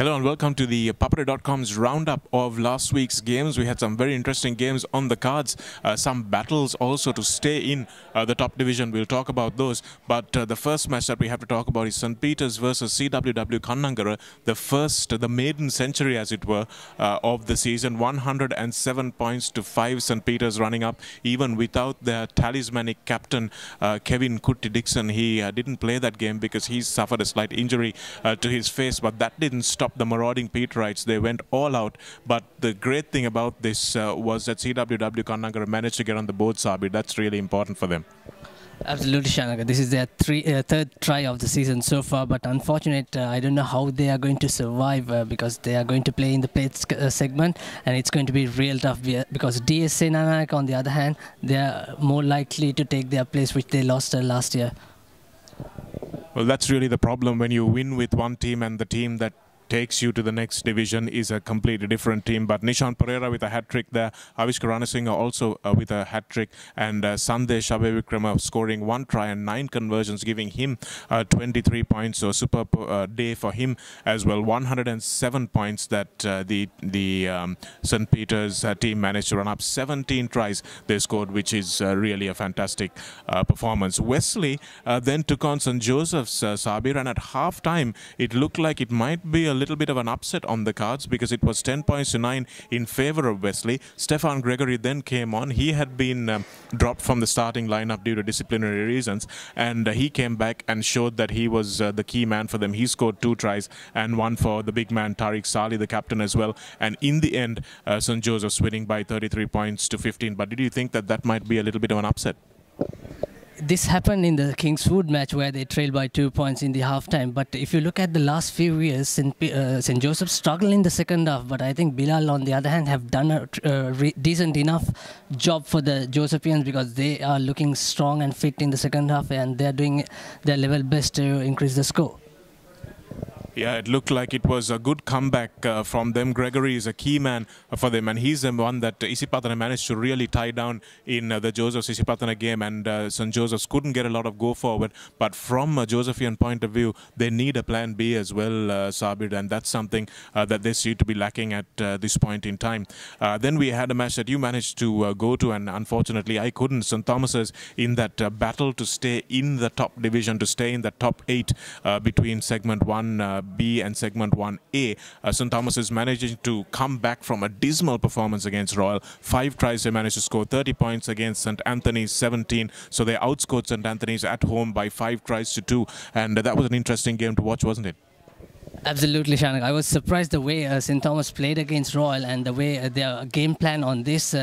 Hello and welcome to the ThePapare.com's roundup of last week's games. We had some very interesting games on the cards, some battles also to stay in the top division. We'll talk about those. But the first match that we have to talk about is St. Peter's versus CWW Kannangara, the maiden century as it were of the season. 107 points to 5 St. Peter's running up, even without their talismanic captain Kevin Kutti Dixon. He didn't play that game because he suffered a slight injury to his face, but that didn't stop the marauding Peterites. They went all out. But the great thing about this was that CWW Kannangara managed to get on the board, Saabir. That's really important for them. Absolutely, Shanaka. This is their third try of the season so far, but unfortunate, I don't know how they are going to survive because they are going to play in the plates segment, and it's going to be real tough because Shanaka, on the other hand, they are more likely to take their place, which they lost last year. Well, that's really the problem when you win with one team and the team that takes you to the next division is a completely different team. But Nishan Pereira with a hat-trick there, Avishka Ranasinghe also with a hat-trick, and Sandesh Abevikrama scoring 1 try and 9 conversions, giving him 23 points. So superb day for him as well. 107 points that the St. Peter's team managed to run up. 17 tries they scored, which is really a fantastic performance. Wesley then took on St. Joseph's Saabir, and at half-time it looked like it might be a little bit of an upset on the cards because it was 10 points to 9 in favor of Wesley. Stefan Gregory then came on. He had been dropped from the starting lineup due to disciplinary reasons, and he came back and showed that he was the key man for them. He scored 2 tries and 1 for the big man Tariq Sali, the captain as well. And in the end, St. Joseph's winning by 33 points to 15. But did you think that that might be a little bit of an upset? This happened in the Kingswood match where they trailed by 2 points in the halftime. But if you look at the last few years, St. Joseph struggled in the second half. But I think Bilal, on the other hand, have done a decent enough job for the Josephians because they are looking strong and fit in the second half, and they're doing their level best to increase the score. Yeah, it looked like it was a good comeback from them. Gregory is a key man for them, and he's the one that Isipatana managed to really tie down in the Josephs-Isipatana game, and St. Joseph's couldn't get a lot of go forward. But from a Josephian point of view, they need a plan B as well, Saabir, and that's something that they seem to be lacking at this point in time. Then we had a match that you managed to go to, and unfortunately I couldn't. St. Thomas's in that battle to stay in the top division, to stay in the top 8 between segment 1 B and segment 1A. St. Thomas is managing to come back from a dismal performance against Royal. 5 tries they managed to score, 30 points against St. Anthony's 17. So they outscored St. Anthony's at home by 5 tries to 2. And that was an interesting game to watch, wasn't it? Absolutely, Shanaka. I was surprised the way St. Thomas played against Royal and the way their game plan on this.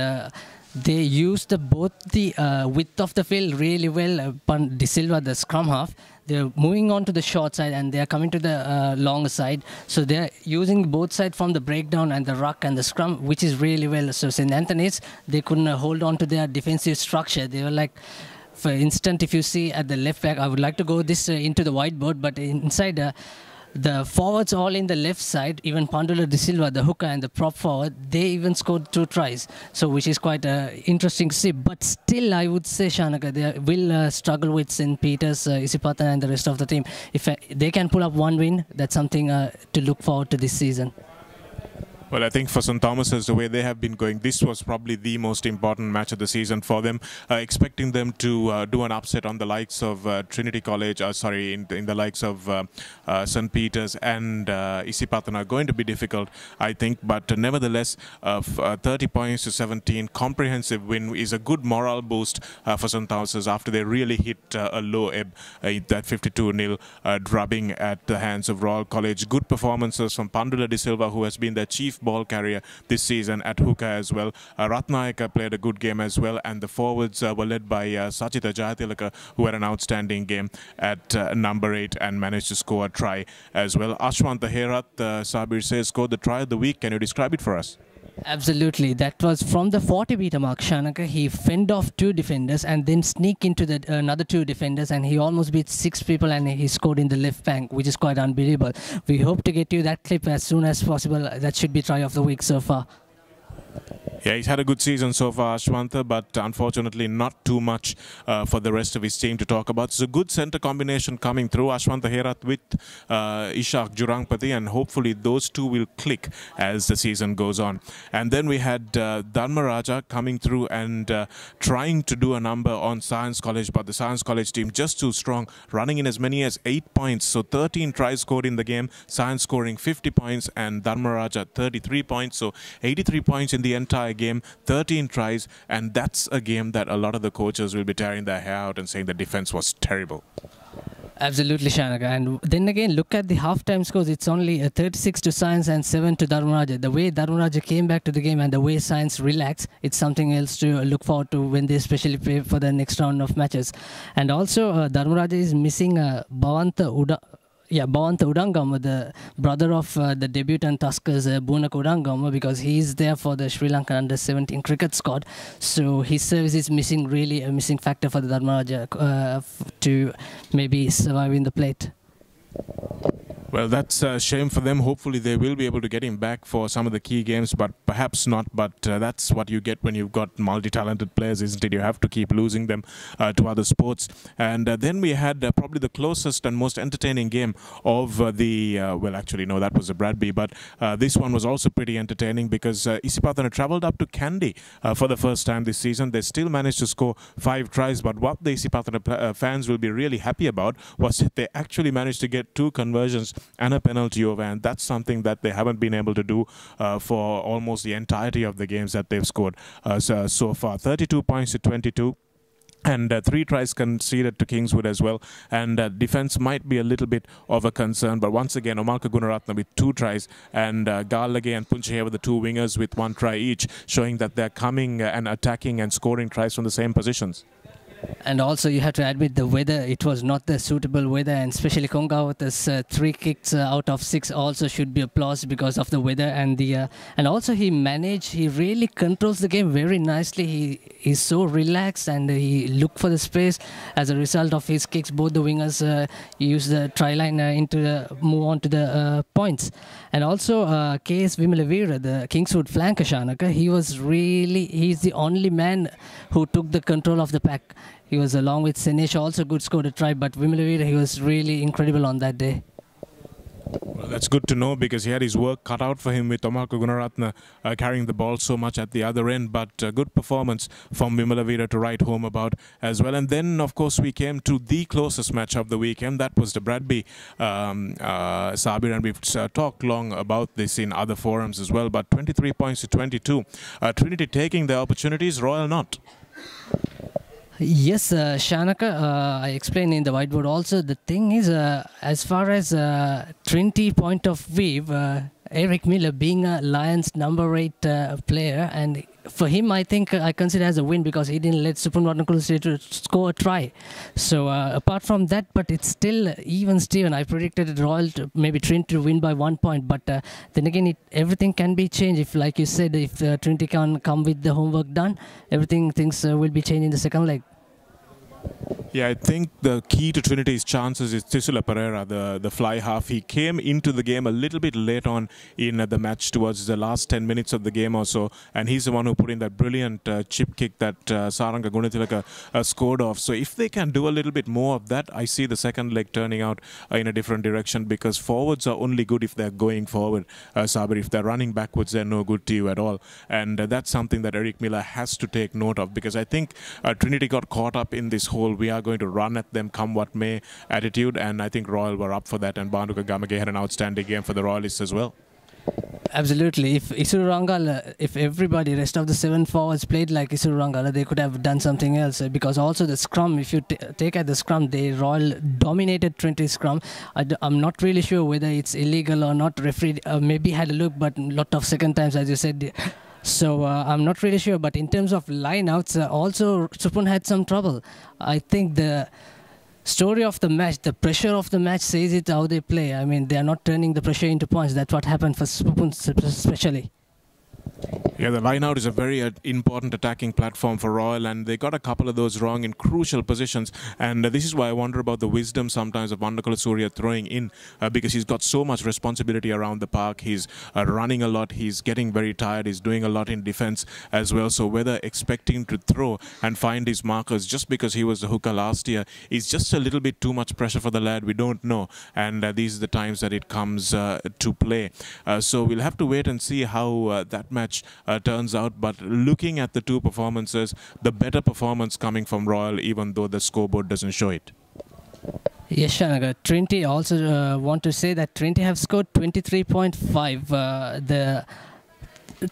They used both the width of the field really well. De Silva, the scrum half, they're moving on to the short side and they're coming to the longer side. So they're using both sides from the breakdown and the ruck and the scrum, which is really well. So St. Anthony's, they couldn't hold on to their defensive structure. They were like, for instance, if you see at the left back, I would like to go this into the whiteboard, but inside the forwards all in the left side, even Pandula De Silva, the hooker and the prop forward, they even scored 2 tries. So which is quite interesting to see. But still, I would say, Shanaka, they will struggle with St. Peter's, Isipatana and the rest of the team. If they can pull up 1 win, that's something to look forward to this season. Well, I think for St. Thomas's, the way they have been going, this was probably the most important match of the season for them. Expecting them to do an upset on the likes of Trinity College, in the likes of St. Peter's and Isipatana, going to be difficult, I think. But nevertheless, 30 points to 17, comprehensive win is a good morale boost for St. Thomas's after they really hit a low ebb, that 52-0 drubbing at the hands of Royal College. Good performances from Pandula De Silva, who has been their chief ball carrier this season at hooker as well. Ratnayaka played a good game as well, and the forwards were led by Sachita Jayatilaka, who had an outstanding game at number 8 and managed to score a try as well. Ashwant Herath, Saabir says, scored the try of the week. Can you describe it for us? Absolutely. That was from the 40 meter mark, Shanaka. He fended off 2 defenders and then sneaked into the another 2 defenders, and he almost beat 6 people and he scored in the left bank, which is quite unbelievable. We hope to get you that clip as soon as possible. That should be try of the week so far. Yeah, he's had a good season so far, Ashwantha, but unfortunately not too much for the rest of his team to talk about. It's a good centre combination coming through, Ashwantha Herath with Ishak Jurangpati, and hopefully those two will click as the season goes on. And then we had Dharmaraja coming through and trying to do a number on Science College, but the Science College team just too strong, running in as many as 8 points. So 13 tries scored in the game, Science scoring 50 points and Dharmaraja 33 points. So 83 points in the entire game, 13 tries, and that's a game that a lot of the coaches will be tearing their hair out and saying the defense was terrible. Absolutely, Shanaka. And then again, look at the halftime scores. It's only 36 to Science and 7 to Dharmaraja. The way Dharmaraja came back to the game and the way Science relaxed, it's something else to look forward to when they especially play for the next round of matches. And also, Dharmaraja is missing Bhavanta Udangama, the brother of the debutant Tuskers, Bunak Udangama, because he's there for the Sri Lankan under-17 cricket squad. So his service is missing, really a missing factor for the Dharmaraja to maybe survive in the plate. Well, that's a shame for them. Hopefully they will be able to get him back for some of the key games, but perhaps not. But that's what you get when you've got multi-talented players, isn't it? You have to keep losing them to other sports. And then we had probably the closest and most entertaining game of well, actually, no, that was a Bradby, but this one was also pretty entertaining because Isipatana travelled up to Kandy for the first time this season. They still managed to score 5 tries, but what the Isipatana fans will be really happy about was that they actually managed to get 2 conversions and a penalty over, and that's something that they haven't been able to do for almost the entirety of the games that they've scored so far. 32 points to 22. And 3 tries conceded to Kingswood as well. And defence might be a little bit of a concern. But once again, Omalka Gunaratna with 2 tries. And Garlage and Punchehe were the 2 wingers with 1 try each, showing that they're coming and attacking and scoring tries from the same positions. And also you have to admit the weather, it was not the suitable weather, and especially Kongawat's 3 kicks out of 6 also should be applauded because of the weather and the and also he really controls the game very nicely. He is so relaxed and he looked for the space. As a result of his kicks, both the wingers use the try line move on to the points. And also KS Vimalavira, the Kingswood flanker, Shanaka, he's the only man who took the control of the pack. He was along with Senesh, also good scored a try, but Vimalavira, he was really incredible on that day. Well, that's good to know because he had his work cut out for him with Omalka Gunaratna carrying the ball so much at the other end, but good performance from Vimalavira to write home about as well. And then, of course, we came to the closest match of the weekend. That was the Bradby Saabir, and we've talked long about this in other forums as well, but 23 points to 22. Trinity taking their opportunities, Royal not. Yes, Shanaka, I explained in the whiteboard also. The thing is, as far as Trinity point of view, Eric Miller being a Lions number 8 player, and for him, I think I consider as a win because he didn't let Supunwatanakul to score a try. So apart from that, but it's still even Steven. I predicted Royal maybe Trinity to win by 1 point, but then again, everything can be changed. If, like you said, if Trinity can come with the homework done, things will be changed in the second leg. Yeah, I think the key to Trinity's chances is Tisula Pereira, the fly half. He came into the game a little bit late on in the match towards the last 10 minutes of the game or so, and he's the one who put in that brilliant chip kick that Saranga Gunathilaka scored off. So if they can do a little bit more of that, I see the second leg turning out in a different direction, because forwards are only good if they're going forward, Saabir. If they're running backwards, they're no good to you at all. And that's something that Eric Miller has to take note of, because I think Trinity got caught up in this whole we are going to run at them come what may attitude, and I think Royal were up for that, and Banduka Gamage had an outstanding game for the Royalists as well. Absolutely. If Isurangal, if everybody, rest of the 7 forwards played like Isurangal, they could have done something else. Because also the scrum, if you take at the scrum, the Royal dominated Trinity scrum. I'm not really sure whether it's illegal or not. Referee maybe had a look, but a lot of second times, as you said. So I'm not really sure. But in terms of line-outs, also Supun had some trouble. I think the story of the match, the pressure of the match says it how they play. I mean, they are not turning the pressure into points. That's what happened for Supun especially. Yeah, the line out is a very important attacking platform for Royal, and they got a couple of those wrong in crucial positions. And this is why I wonder about the wisdom sometimes of Vandakula Surya throwing in, because he's got so much responsibility around the park. He's running a lot, he's getting very tired, he's doing a lot in defense as well. So whether expecting to throw and find his markers just because he was the hooker last year is just a little bit too much pressure for the lad, we don't know. And these are the times that it comes to play. So we'll have to wait and see how that match turns out, but looking at the two performances, the better performance coming from Royal, even though the scoreboard doesn't show it. Yes, Shanaka. Trinity also want to say that Trinity have scored 23.5. The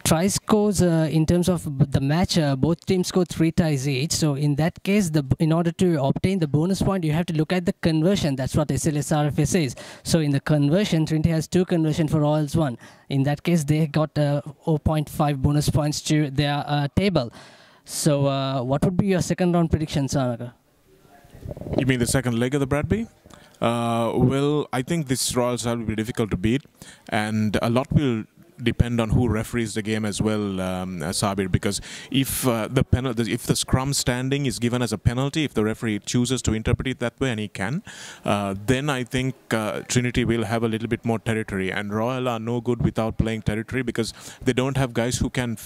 try scores in terms of the match, both teams scored 3 tries each. So in that case, in order to obtain the bonus point, you have to look at the conversion. That's what SLSRFA says. So in the conversion, Trinity has 2 conversion for Royals 1. In that case, they got 0.5 bonus points to their table. So what would be your second round prediction, Shanaka? You mean the second leg of the Bradby? Well, I think this Royals will be difficult to beat, and a lot will depend on who referees the game as well, Saabir, because if if the scrum standing is given as a penalty, if the referee chooses to interpret it that way, and he can, then I think Trinity will have a little bit more territory, and Royal are no good without playing territory because they don't have guys who can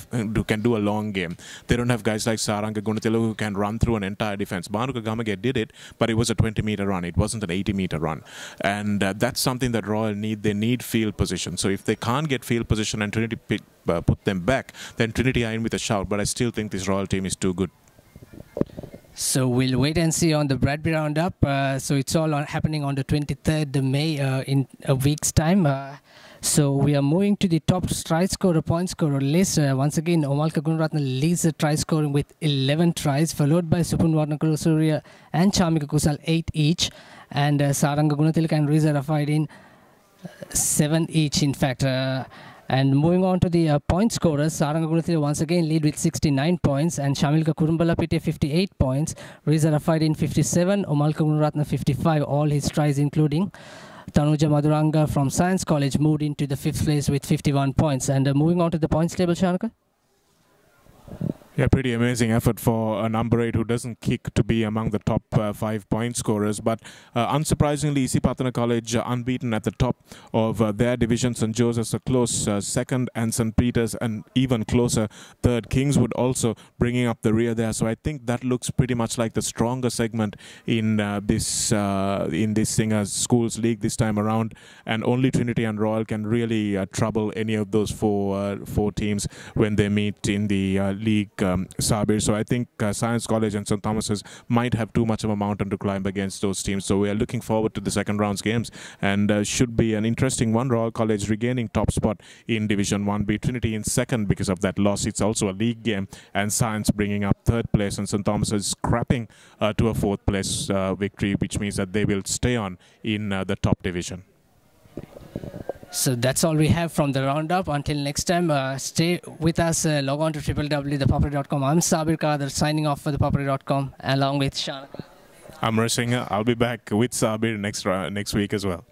do a long game. They don't have guys like Saranga Gunatila who can run through an entire defense. Bhanuka Gamage did it, but it was a 20-meter run. It wasn't an 80-meter run, and that's something that Royal need. They need field position. So if they can't get field position and Trinity put them back, then Trinity are in with a shout. But I still think this Royal team is too good. So we'll wait and see on the Bradby Roundup. So it's all happening on the 23rd May in a week's time. So we are moving to the top try scorer, point scorer list. Once again, Omalka Gunaratna leads the try scoring with 11 tries, followed by Supun Varnakula Surya and Chamika Kusal 8 each. And Saranga Gunatilaka and Riza Rafaidin 7 each, in fact. And moving on to the point scorers, Saranga Gunathila once again lead with 69 points, and Shamilka Kurumbalapite 58 points, Riza Rafaidin 57, Omalka Gunaratna 55, all his tries including. Tanuja Maduranga from Science College moved into the 5th place with 51 points. And moving on to the points table, Shanaka? Yeah, pretty amazing effort for a number 8 who doesn't kick to be among the top 5 point scorers. But unsurprisingly, Isipatana College unbeaten at the top of their division. St. Joseph's a close second, and St. Peter's an even closer third. Kingswood also bringing up the rear there. So I think that looks pretty much like the stronger segment in this Singers Schools League this time around. And only Trinity and Royal can really trouble any of those four teams when they meet in the league. Saabir. So I think Science College and St. Thomas's might have too much of a mountain to climb against those teams. So we are looking forward to the second round's games, and should be an interesting one. Royal College regaining top spot in Division 1B. Trinity in second because of that loss. It's also a league game, and Science bringing up third place, and St. Thomas's scrapping to a fourth place victory, which means that they will stay on in the top division. So that's all we have from the roundup. Until next time, stay with us. Log on to www.thepapare.com. I'm Saabir Kader signing off for thepapare.com along with Shanaka. I'm Rashinga. I'll be back with Saabir next week as well.